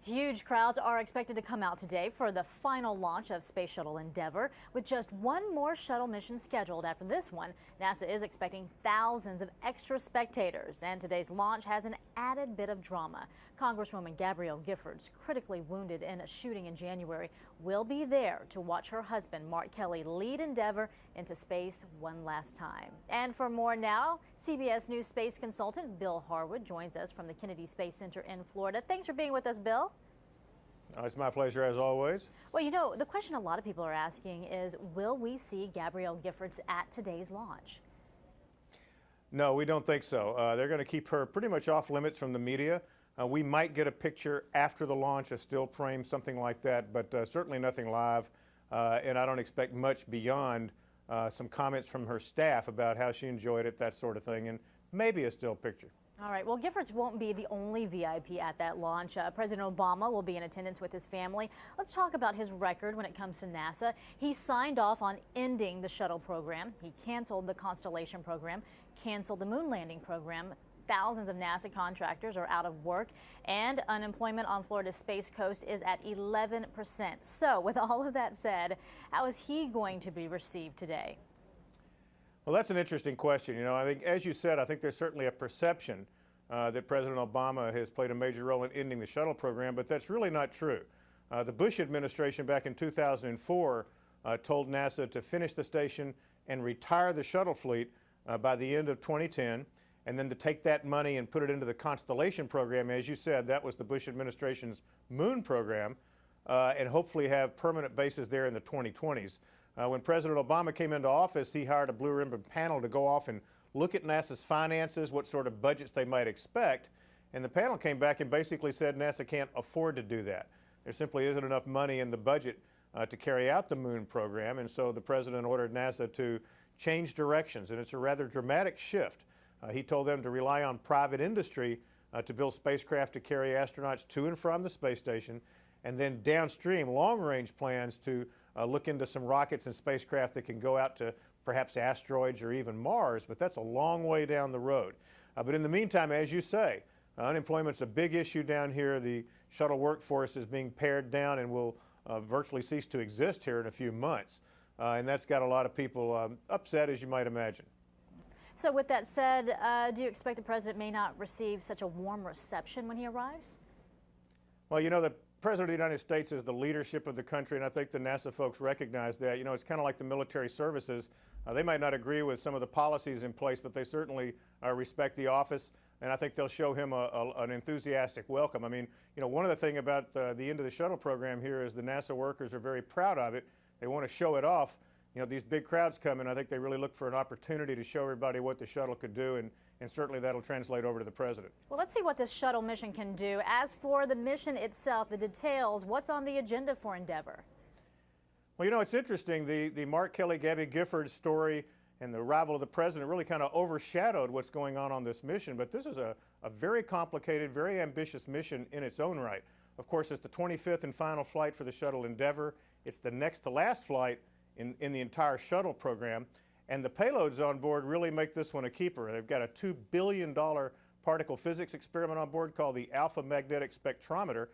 Huge crowds are expected to come out today for the final launch of Space Shuttle Endeavour. With just one more shuttle mission scheduled after this one, NASA is expecting thousands of extra spectators. And today's launch has an added bit of drama. Congresswoman Gabrielle Giffords, critically wounded in a shooting in January, will be there to watch her husband, Mark Kelly, lead Endeavour into space one last time. And for more now, CBS News space consultant Bill Harwood joins us from the Kennedy Space Center in Florida. Thanks for being with us, Bill. It's my pleasure, as always. Well, you know, the question a lot of people are asking is, will we see Gabrielle Giffords at today's launch? No, we don't think so. They're going to keep her pretty much off limits from the media. We might get a picture after the launch, a still frame, something like that, but certainly nothing live. And I don't expect much beyond some comments from her staff about how she enjoyed it, that sort of thing, and maybe a still picture. All right. Well, Giffords won't be the only VIP at that launch. President Obama will be in attendance with his family. Let's talk about his record when it comes to NASA. He signed off on ending the shuttle program. He canceled the Constellation program, canceled the moon landing program. Thousands of NASA contractors are out of work, and unemployment on Florida's Space Coast is at 11%. So, with all of that said, how is he going to be received today? Well, that's an interesting question. You know, I think, as you said, I think there's certainly a perception that President Obama has played a major role in ending the shuttle program, but that's really not true. The Bush administration back in 2004 told NASA to finish the station and retire the shuttle fleet by the end of 2010, and then to take that money and put it into the Constellation program. As you said, that was the Bush administration's moon program, and hopefully have permanent bases there in the 2020s. When President Obama came into office, he hired a blue ribbon panel to go off and look at NASA's finances, what sort of budgets they might expect. And the panel came back and basically said NASA can't afford to do that. There simply isn't enough money in the budget to carry out the moon program. And so the president ordered NASA to change directions. And it's a rather dramatic shift. He told them to rely on private industry to build spacecraft to carry astronauts to and from the space station, and then downstream long-range plans to look into some rockets and spacecraft that can go out to perhaps asteroids or even Mars, but that's a long way down the road. But in the meantime, as you say, unemployment's a big issue down here. The shuttle workforce is being pared down and will virtually cease to exist here in a few months. And that's got a lot of people upset, as you might imagine. So with that said, do you expect the president may not receive such a warm reception when he arrives? Well, you know, the President of the United States is the leadership of the country, and I think the NASA folks recognize that. You know, it's kind of like the military services. They might not agree with some of the policies in place, but they certainly respect the office, and I think they'll show him an enthusiastic welcome. I mean, you know, one of the things about the end of the shuttle program here is the NASA workers are very proud of it. They want to show it off. You know, these big crowds come in. I think they really look for an opportunity to show everybody what the shuttle could do, and certainly that'll translate over to the president. Well, let's see what this shuttle mission can do. As for the mission itself, the details, what's on the agenda for Endeavour? Well, you know, it's interesting. The Mark Kelly, Gabby Giffords story and the arrival of the president really kind of overshadowed what's going on this mission. But this is a very complicated, very ambitious mission in its own right. Of course, it's the 25th and final flight for the Shuttle Endeavour. It's the next to last flight in the entire shuttle program. And the payloads on board really make this one a keeper. They've got a $2 billion particle physics experiment on board called the Alpha Magnetic Spectrometer.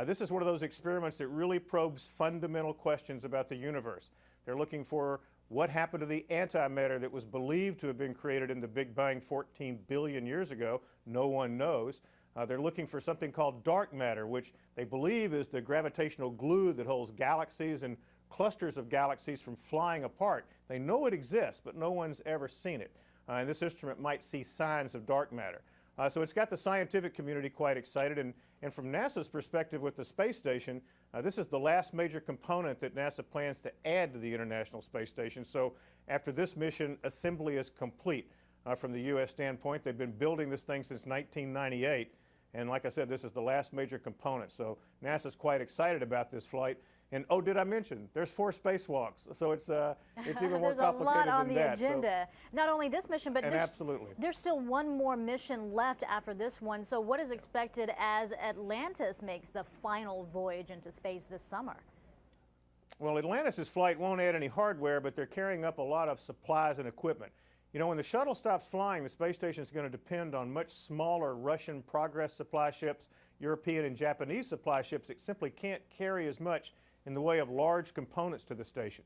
This is one of those experiments that really probes fundamental questions about the universe. They're looking for what happened to the antimatter that was believed to have been created in the Big Bang 14 billion years ago. No one knows. They're looking for something called dark matter, which they believe is the gravitational glue that holds galaxies and clusters of galaxies from flying apart. They know it exists, but no one's ever seen it. And this instrument might see signs of dark matter. So it's got the scientific community quite excited. And from NASA's perspective with the space station, this is the last major component that NASA plans to add to the International Space Station. So after this mission, assembly is complete from the U.S. standpoint. They've been building this thing since 1998. And like I said, this is the last major component. So NASA's quite excited about this flight. And oh, did I mention, there's 4 spacewalks, so it's even more complicated than that. There's a lot on the agenda. So, not only this mission, but there's still one more mission left after this one. So what is expected as Atlantis makes the final voyage into space this summer? Well, Atlantis' flight won't add any hardware, but they're carrying up a lot of supplies and equipment. You know, when the shuttle stops flying, the space station is going to depend on much smaller Russian Progress supply ships, European and Japanese supply ships that simply can't carry as much in the way of large components to the station.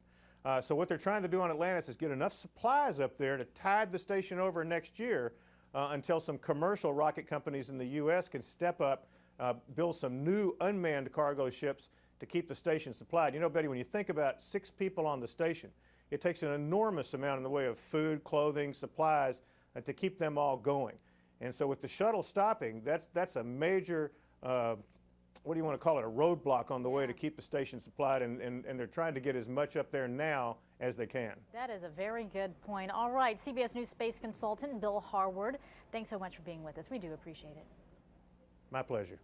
So what they're trying to do on Atlantis is get enough supplies up there to tide the station over next year until some commercial rocket companies in the U.S. can step up, build some new unmanned cargo ships to keep the station supplied. You know, Betty, when you think about 6 people on the station, it takes an enormous amount in the way of food, clothing, supplies to keep them all going. And so with the shuttle stopping, that's a major what do you want to call it, a roadblock on the way to keep the station supplied, and they're trying to get as much up there now as they can. That is a very good point. All right, CBS News space consultant Bill Harwood, thanks so much for being with us. We do appreciate it. My pleasure.